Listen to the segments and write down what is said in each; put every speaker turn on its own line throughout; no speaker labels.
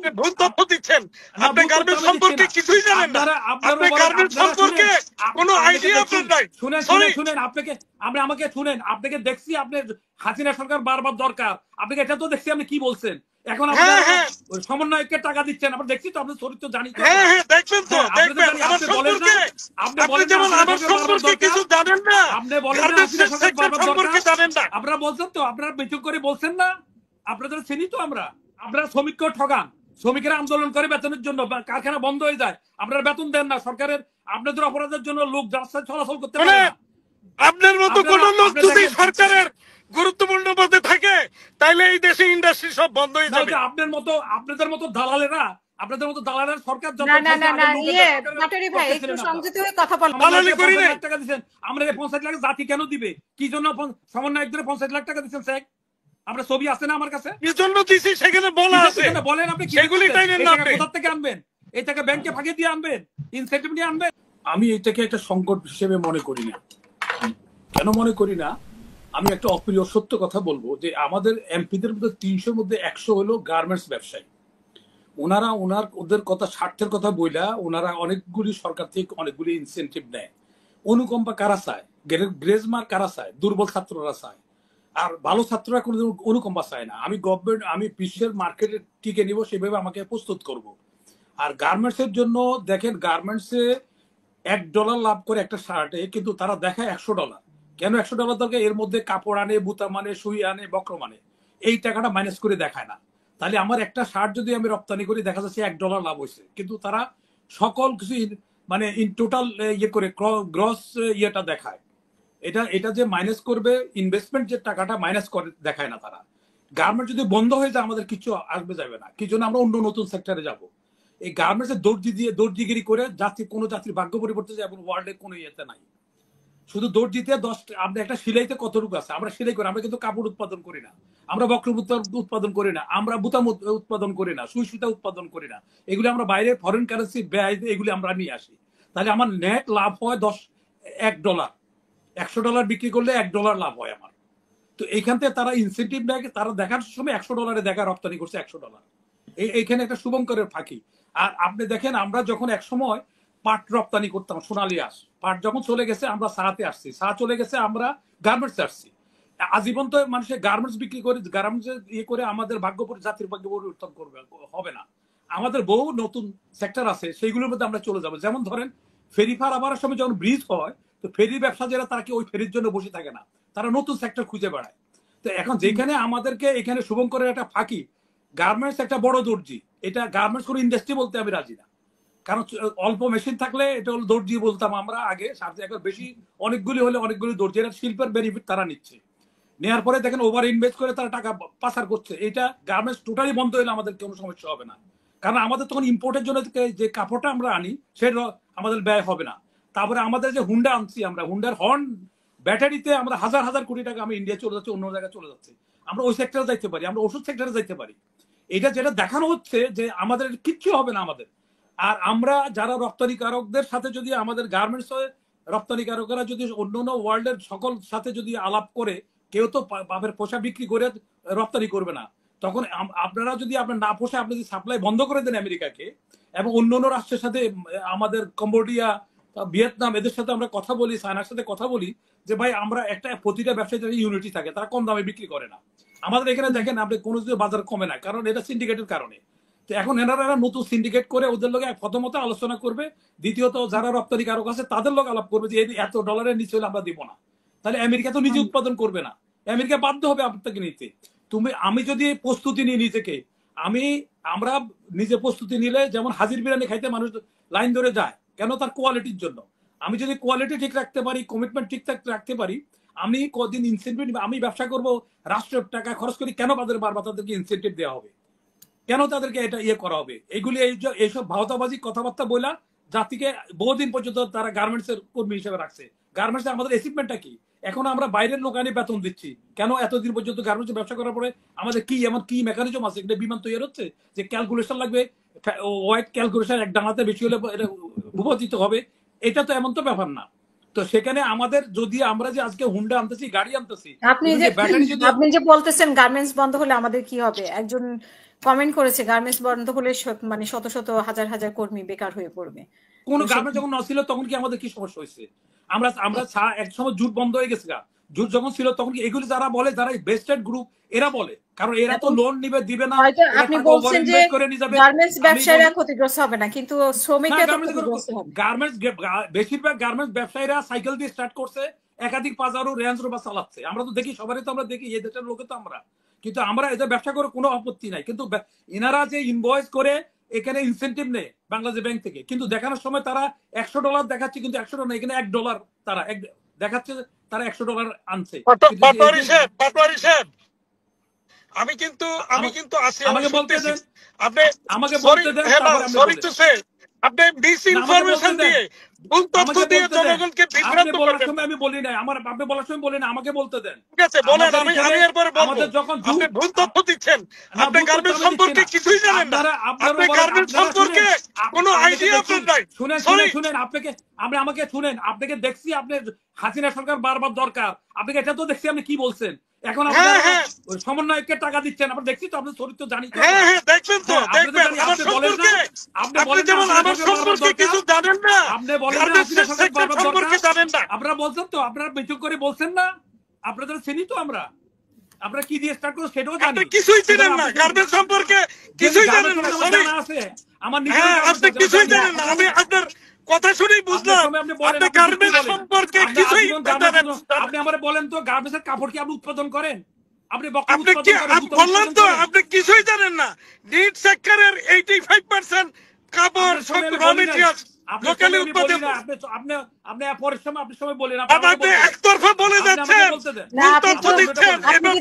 আপনি ভুল তথ্য দিচ্ছেন। আপনি গার্মেন্টস সম্পর্কে কিছুই জানেন না। আপনি গার্মেন্টস সম্পর্কে কোনো আইডিয়া আপনার নাই।
শুনেন আপনাকে আমাকে শুনেন, আপনাকে দেখছি আপনি হাসিনা সরকার বারবার দরকার, আপনাকে এটা তো দেখছি আপনি কি বলছেন। এখন আপনারা সমন্বয়কে টাকা দিচ্ছেন, আমরা দেখছি তো, আপনার চরিত্র জানি তো।
হ্যাঁ দেখবেন তো, দেখবেন আমার সম্পর্কে। আপনি যেমন আমার সম্পর্কে কিছু জানেন না,
আপনি বলেন না
গার্মেন্টস সেক্টর সম্পর্কে জানেন না।
আপনারা বলছেন তো, আপনারা মিটিং করে বলছেন না, আপনাদের চিনি তো আমরা। আপনারা শ্রমিককেও ঠগান, শ্রমিকেরা আন্দোলন করে বেতনের জন্য, কারখানা বন্ধ হয়ে যায়, আপনারা বেতন দেন না। সরকারের আপনাদের অপরাধের জন্য লোক রাস্তায় চলাচল করতে পারে না।
আপনার মতো কোন লোক যদি সরকারের গুরুত্বপূর্ণ পদে থাকে তাইলে এই দেশে ইন্ডাস্ট্রি সব বন্ধ হয়ে যাবে।
আপনাদের মতো দালালেরা, সরকার যত টাকা দিচ্ছেন, আমরা 50 লাখ জাতি কেন দিবে? কি জন্য সমন্বয়কদের 50 লাখ টাকা দিচ্ছেন স্যার? আমরা ছবি আছে না আমার কাছে,
কি জন্য দিছি সেখানে বলা আছে।
বলেন আপনি
সেগুলি
কোথা থেকে আনবেন? এই টাকা ব্যাংকে ফাঁকি দিয়ে আনবেন, ইনসেন্টিভ নিয়ে আনবেন? আমি এটাকে একটা সংকট হিসেবে মনে করি না। কেন মনে করি না? আমি একটা অপ্রিয় সত্য কথা বলবো, যে আমাদের এমপিদের মধ্যে 300-র মধ্যে 100 হলো গার্মেন্টস ব্যবসায়ী। ওদের কথা, স্বার্থের কথা বইলা ওনারা অনেকগুলি সরকার থেকে অনেকগুলি ইনসেন্টিভ নেয়। অনুকম্পা কারা চায়? গ্রেজমার কারা চায়? দুর্বল ছাত্ররা চায়। আর ভালো ছাত্ররা কোনো অনুকম্পা চায় না। আমি বিশ্বের মার্কেটে টিকে নিব, সেভাবে আমাকে প্রস্তুত করব। আর গার্মেন্টস এর জন্য দেখেন, গার্মেন্টসে $1 লাভ করে একটা শার্টে, কিন্তু তারা দেখায় $100। কেন $100 দরকার? এর মধ্যে কাপড় আনে, বুতা মানে, সুই আনে, বক্রম আনে, এই টাকাটা মাইনাস করে দেখায় না। তাহলে আমার একটা শার্ট যদি আমি রপ্তানি করি, দেখা যাচ্ছে $1 লাভ হয়েছে, কিন্তু তারা সকল কিছু মানে ইন টোটাল ইয়ে করে গ্রস ইয়েটা দেখায়। এটা যে মাইনাস করবে, ইনভেস্টমেন্ট যে টাকাটা মাইনাস করে দেখায় না তারা। গার্মেন্ট যদি বন্ধ হয়ে যায়, আমাদের কিছু আসবে যাবে না। কি জন্য আমরা অন্য নতুন সেক্টরে যাব? এই গার্মেন্টসের দর্জিগিরি করে কোনো জাতির ভাগ্য পরিবর্তন যায় এবং ওয়ার্ল্ডে কোনো ইয়েতে নাই। শুধু দর্জিতে আপনি একটা সিলাইতে কতটুকু আছে? আমরা সেলাই করি, আমরা কিন্তু কাপড় উৎপাদন করি না, আমরা বক্রম উৎপাদন করি না, আমরা বুতাম উৎপাদন করি না, সুই সুতা উৎপাদন করি না। এগুলি আমরা বাইরে ফরেন কারেন্সি ব্যয়, এগুলি আমরা নিয়ে আসি। তাহলে আমার নেট লাভ হয় $1। $100 বিক্রি করলে $1 লাভ হয় আমার। তো এইখান থেকে তারা ইনসেন্টিভ নেয়, তারা দেখার সময় $100 দেখা রপ্তানি করছে $100। এইখানে একটা শুভঙ্করের ফাঁকি। আর আপনি দেখেন, আমরা যখন এক সময় পাট রপ্তানি করতাম, সোনালী আঁশ, পাট যখন চলে গেছে আমরা সাহাতে আসছি, সাহা চলে গেছে আমরা গার্মেন্টস আসছি। আজীবন তো মানুষের গার্মেন্টস বিক্রি করে, গার্মেন্টস ইয়ে করে আমাদের জাতির ভাগ্য পরিবর্তন করবে হবে না। আমাদের বহু নতুন সেক্টর আছে, সেইগুলোর মধ্যে আমরা চলে যাবো। যেমন ধরেন, ফেরি পার আবার সময় যখন ব্রিজ হয়, তো ফেরি ব্যবসা যারা, তারা কি ওই ফেরির জন্য বসে থাকে না, তারা নতুন সেক্টর খুঁজে বেড়ায়। তো এখন যেখানে আমাদেরকে এখানে শুভঙ্করের একটা ফাঁকি, গার্মেন্টস একটা বড় দর্জি, এটা গার্মেন্টস কোনো ইন্ডাস্ট্রি বলতে আমি রাজি না। কারণ অল্প মেশিন থাকলে এটা হলো দর্জি বলতাম আমরা আগে, সাথে এখন বেশি অনেকগুলি হলে অনেকগুলি দর্জি। এটা শিল্পের বেনিফিট তারা নিচ্ছে, নেওয়ার পরে দেখেন ওভার ইনভেস্ট করে তারা টাকা পাচার করছে। এটা গার্মেন্টস টোটালি বন্ধ হলে আমাদের কোনো সমস্যা হবে না, কারণ আমাদের তখন ইম্পোর্টের জন্য যে কাপড়টা আমরা আনি সেটা আমাদের ব্যয় হবে না। তারপরে আমাদের যে হুন্ডা আনছি, আমরা হুন্ডার হর্ন ব্যাটারিতে আমরা হাজার হাজার কোটি টাকা আমি ইন্ডিয়া চলে যাচ্ছে, অন্য জায়গায় চলে যাচ্ছে। আমরা ওই সেক্টরে যাইতে পারি, আমরা ওষুধ সেক্টরে যাইতে পারি। এটা যেটা দেখানো হচ্ছে যে আমাদের কিচ্ছু হবে না আমাদের। আর আমরা যারা রপ্তানিকারকদের সাথে যদি আমাদের গার্মেন্টস রপ্তানিকারকরা যদি অন্য অন্য ওয়ার্ল্ডের সকল সাথে যদি আলাপ করে, কেউ তো বাপের পোশাক বিক্রি করে রপ্তানি করবে না। তখন আপনারা যদি আপনার না পোষায়, আপনি যদি সাপ্লাই বন্ধ করে দেন আমেরিকাকে এবং অন্য অন্য রাষ্ট্রের সাথে, আমাদের কম্বোডিয়া, ভিয়েতনাম, এদের সাথে আমরা কথা বলি, চায়নার সাথে কথা বলি, যে ভাই আমরা একটা প্রতিটা ব্যবসায়ী যারা ইউনিটি থাকে, তারা কম দামে বিক্রি করে না। আমাদের এখানে দেখেন আপনি কোনো বাজার কমে না, কারণ এটা সিন্ডিকেটের কারণে। তো এখন এনারা নতুন সিন্ডিকেট করে ওদের লোক প্রথমত আলোচনা করবে, দ্বিতীয়ত যারা রপ্তানিকারক আছে তাদের লোক আলাপ করবে যে এত ডলারের নিচে হলে আমরা দিব না। তাহলে আমেরিকা তো নিজে উৎপাদন করবে না, আমেরিকা বাধ্য হবে আপনাকে নিতে। আমি যদি প্রস্তুতি নিই নিজেকে, আমরা নিজে প্রস্তুতি নিলে, যেমন হাজির বিরিয়ানি খাইতে মানুষ লাইন ধরে যায় কেন? তার কোয়ালিটির জন্য। আমি যদি কোয়ালিটি ঠিক রাখতে পারি, কমিটমেন্ট ঠিক রাখতে পারি, আমি কদিন ইনসেন্টিভ, আমি ব্যবসা করব, রাষ্ট্রের টাকা খরচ করি, কেন বারবার তাদেরকে ইনসেন্টিভ দেওয়া হবে? কেন তাদেরকে এটা ইয়ে করা হবে? এইগুলি এইসব ভাওতাবাজি কথাবার্তা বলা জাতিকে বহুদিন পর্যন্ত তারা গার্মেন্টস এর কর্মী হিসেবে রাখছে। গার্মেন্টস আমাদের অ্যাচিভমেন্টটা কি? এখন আমরা বাইরের লোক আনি বেতন দিচ্ছি, কেন? এতদিন পর্যন্ত গার্মেন্টস ব্যবসা করার পরে আমাদের কি এমন কি মেকানিজম আছে? এটা বিমান তৈরি হচ্ছে যে ক্যালকুলেশন লাগবে, ওয়াইট ক্যালকুলেশন এক ডানাতে বেশি হলে বিভাজিত হবে, এটা তো এমন তো ব্যাপার না। তো সেখানে আমাদের যদি আমরা যে আজকে হুন্ডা আনতেছি, গাড়ি আনতেছি,
আপনি যে বলতেছেন গার্মেন্টস বন্ধ হলে আমাদের কি হবে, একজন কমেন্ট করেছে গার্মেন্টস বন্ধ হলে মানে শত শত হাজার হাজার কর্মী বেকার হয়ে পড়বে।
কোন গার্মেন্টস যখন নছিল তখন কি আমাদের কি সমস্যা হয়েছে? আমরা আমরা এক সময় জুট বন্ধ হয়ে গেছে, জুট যখন ছিল তখন কি এগুলি যারা বলে, যারা বেস্টেড গ্রুপ এরা বলে, কারণ এরা তো লোন নিবে দিবে না।
হয়তো আপনি বলছেন যে গার্মেন্টস ব্যবসায়ীরা ক্ষতিগ্রস্ত হবে না, কিন্তু শ্রমিকরা তো ক্ষতিগ্রস্ত হবে।
গার্মেন্টস বেশিরভাগ গার্মেন্টস ব্যবসায়ীরা সাইকেল দিয়ে স্টার্ট করছে, একাধিক পাজারো রেঞ্জ রোভার চালাচ্ছে। আমরা তো দেখি, সবারই তো আমরা দেখি, এই দেশের লোকে তো আমরা, কিন্তু আমরা এদের ব্যবসা করে কোনো আপত্তি নাই। কিন্তু এনারা যে ইনভয়েস করে এখানে ইনসেন্টিভ নেই বাংলাদেশ ব্যাংক থেকে, কিন্তু দেখানোর সময় তারা $100 দেখাচ্ছে, কিন্তু $100 না, এখানে $1 তারা দেখাচ্ছে, তারা $100 আনছে।
আমি কিন্তু আসি,
আমাকে বলতে দেন,
আপনি
আমাকে বলতে দেন।
সরি টু সে, আপনি মিসইনফরমেশন দিয়ে, ভুল তথ্য দিয়ে জনগণকে বিভ্রান্ত করবেন।
আমি বলি না, আপনি বলার সময় বলি না, আমাকে বলতে দেন।
ঠিক আছে, বলেন, আমি এরপরে বলবো। আপনি ভুল তথ্য দিচ্ছেন, আপনি গার্মেন্টস সম্পর্কে কিছুই জানেন না, আপনি গার্মেন্টস সম্পর্কে কোনো আইডিয়া আপনার নাই।
শুনেন, আমাকে শুনেন, আপনাকে দেখছি, আপনি হাসিনা সরকার বারবার দরকার, আপনাকে এটা তো দেখছি, আপনি কি বলছেন এখন? সমন্বয়কে টাকা দিচ্ছেন, আমরা দেখছি তো, আপনার চরিত্র জানি।
দেখবেন তো, দেখবেন আমার সম্পর্কে, আপনি যেমন আমার সম্পর্কে কিছু জানেন না,
আপনি বলেন
সম্পর্কে জানেন না।
আপনারা বলছেন তো, আপনারা বেচুক করে বলছেন না, আপনাদের চিনি তো আমরা, আপনারা কি দিয়ে স্টার্ট করো সেটাও জানি।
কিছুই জানেন না গার্মেন্টস সম্পর্কে, কিছুই জানেন না।
আমার
আপনি কিছুই জানেন না, আমি আপনার কথা শুনেই বুঝলাম আপনি গার্মেন্টস সম্পর্কে কিছুই জানেন না।
আপনি আমারে বলেন তো, গার্মেন্টসের কাপড় কি আপনি উৎপাদন করেন? আপনি
কি বললাম তো, আপনি কিছুই জানেন না। নিট সেক্টরের 85% কাপড় সব র মেটেরিয়ালস লোকালি উৎপাদন।
আপনি পরিশ্রম, আপনি সময় বলেন,
আপনি একতরফা বলে যাচ্ছেন, ভুল তথ্য দিচ্ছেন। এবার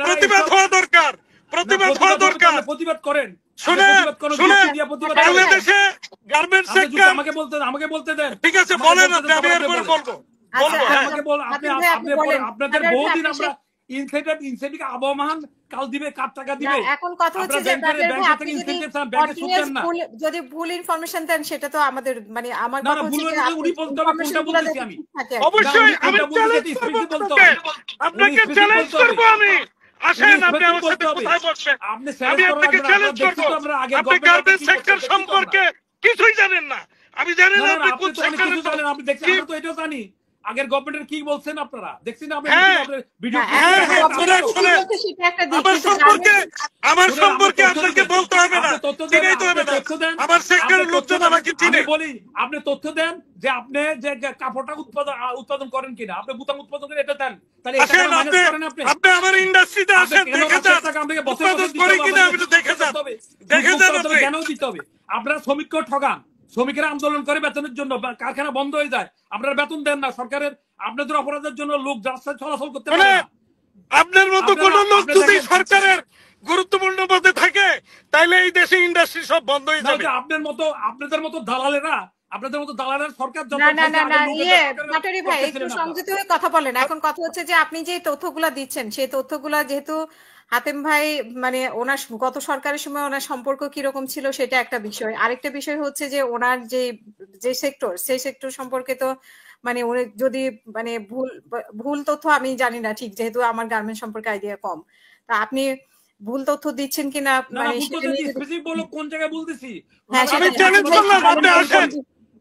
প্রতিবাদ হওয়া দরকার, প্রতিবাদ হওয়া দরকার।
প্রতিবাদ করেন,
শুনেন, বাংলাদেশে গার্মেন্টস সেক্টর,
আমাকে বলতে দেন।
ঠিক আছে, বলেন, আমি এরপর বলবো।
আপনাদের বহুদিন আমরা ইনসেন্টিভ আবহমান কাল দিবে, কার টাকা দিবে।
এখন কথা হচ্ছে যে আপনি যদি ভুল ইনফরমেশন দেন, সেটা তো আমাদের মানে আমার কথা হচ্ছে যে
অবশ্যই আমি চ্যালেঞ্জ করব আপনাকে, চ্যালেঞ্জ করব আমি। আসেন, আপনি আমার সাথে কোথায় বসবেন, আমি আপনাকে চ্যালেঞ্জ করব। আপনি গার্মেন্টস সেক্টর সম্পর্কে কিছুই জানেন না, আমি জানি না আপনি কোন সেক্টরে জানেন।
আপনি দেখছেন, আমরা তো এটাও জানি আগের গভর্নমেন্টের কি বলছেন আপনারা, দেখছেন না ভিডিও।
আমার সম্পর্কে আপনাকে বলতে হবে না, চিনাইতে হবে না, আমার সেক্টরের লোকজন আমাকে চিনে।
বলি, আপনি তথ্য দেন যে আপনি যে কাপড়টা উৎপাদন করেন কিনা, আপনি বুতাম উৎপাদন করেন, এটা দেন। তাহলে
আপনি আমার ইন্ডাস্ট্রিতে আসেন, দেখে যান উৎপাদন করে কিনা, আপনি দেখে যান, দেখে যান।
কেন দিতে হবে? আপনারা শ্রমিককে ঠগান, শ্রমিকেরা আন্দোলন করে বেতনের জন্য, কারখানা বন্ধ হয়ে যায়, আপনারা বেতন দেন না। সরকারের আপনাদের অপরাধের জন্য লোক রাস্তায় চলাচল করতে পারে না।
আপনার মতো কোন লোক যদি সরকারের গুরুত্বপূর্ণ পদে থাকে, তাইলে এই দেশে ইন্ডাস্ট্রি সব বন্ধ হয়ে যাবে।
আপনাদের মতো দালালেরা, সরকার
পাটোয়ারি ভাই একটু সংযত হয়ে কথা বলেন। এখন কথা হচ্ছে যে আপনি যে তথ্যগুলা দিচ্ছেন, সেই তথ্যগুলা যেহেতু হাতেম ভাই মানে ওনার গত সরকারের সময় ওনার সম্পর্ক কিরকম ছিল সেটা একটা বিষয়, আরেকটা বিষয় হচ্ছে যে ওনার যে সেক্টর, সেই সেক্টর সম্পর্কে তো মানে উনি যদি মানে ভুল তথ্য, আমি জানি না ঠিক, যেহেতু আমার গার্মেন্টস সম্পর্কে আইডিয়া কম, তা আপনি ভুল তথ্য দিচ্ছেন কিনা মানে
কোন জায়গায় বলতেছি।
আমি চ্যালেঞ্জ করলাম, আপনি আসেন,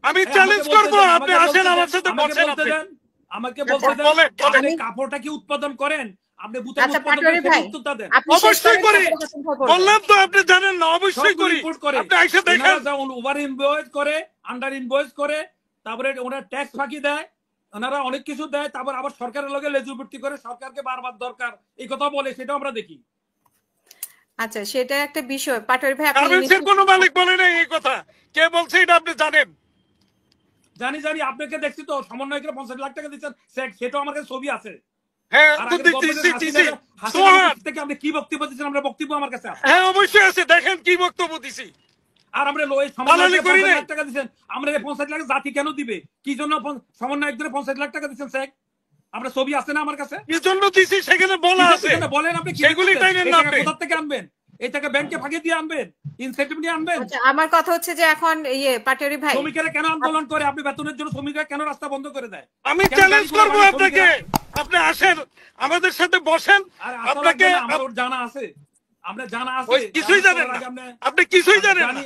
আমি চ্যালেঞ্জ করব, আপনি আসেন আমার সাথে বসেন।
আমাকে বলতে দেন, কাপড়টা কি উৎপাদন করেন? আপনি বুতাম উৎপাদন করেন?
অবশ্যই করি, বললাম তো, আপনি জানেন না, অবশ্যই করি। আপনি এসে দেখেন,
ওভার ইনভয়েস করে, আন্ডার ইনভয়েস করে, তারপরে ওনারা ট্যাক্স ফাঁকি দেয়, ওনারা অনেক কিছু দেয়, তারপর আবার সরকারের লগে লেজুবর্তি করে, সরকারকে বারবার দরকার এই কথা বলে, সেটাও আমরা দেখি।
আচ্ছা, সেটা একটা বিষয়। পাটোয়ারি ভাই,
গার্মেন্টসের কোনো মালিক বলে না এই কথা, কে বলছে এটা আপনি জানেন?
জানি, আপনাকে দেখছি তো, সমন্বয়কে 50 লাখ টাকা দিচ্ছেন, সেটাও আমার কাছে ছবি আছে।
হ্যাঁ, তো দিছি।
আপনি কি বক্তব্য দিচ্ছেন? আমরা বক্তব্য আমার কাছে আছে।
হ্যাঁ, অবশ্যই আছে, দেখেন কি বক্তব্য দিছি।
আর আমরা সমন্বয় টাকা দিচ্ছেন, আমরা 50 লাখ জাতি কেন দিবে? কি জন্য সমন্বয় 50 লাখ টাকা দিচ্ছেন স্যার? আমরা ছবি আছে না আমার কাছে,
কি জন্য দিছি সেখানে বলা আছে।
বলেন আপনি
সেগুলি টাইমের না, আপনি
কোথা থেকে আনবেন? এই টাকা ব্যাংকে ফাঁকি দিয়ে আনবেন, ইনসেন্টিভ নিয়ে আনবেন।
আমার কথা হচ্ছে যে এখন পাটোয়ারি ভাই,
শ্রমিকেরা কেন আন্দোলন করে? আপনি বেতনের জন্য শ্রমিকরা কেন রাস্তা বন্ধ করে দেয়?
আমি চ্যালেঞ্জ করব আপনাকে, আপনি আসেন আমাদের সাথে বসেন। আপনাকে
আমার জানা আছে, আমরা জানা
আচ্ছা,
আছে
ওই কিছুই জানেন না, আপনি কিছুই জানেন না।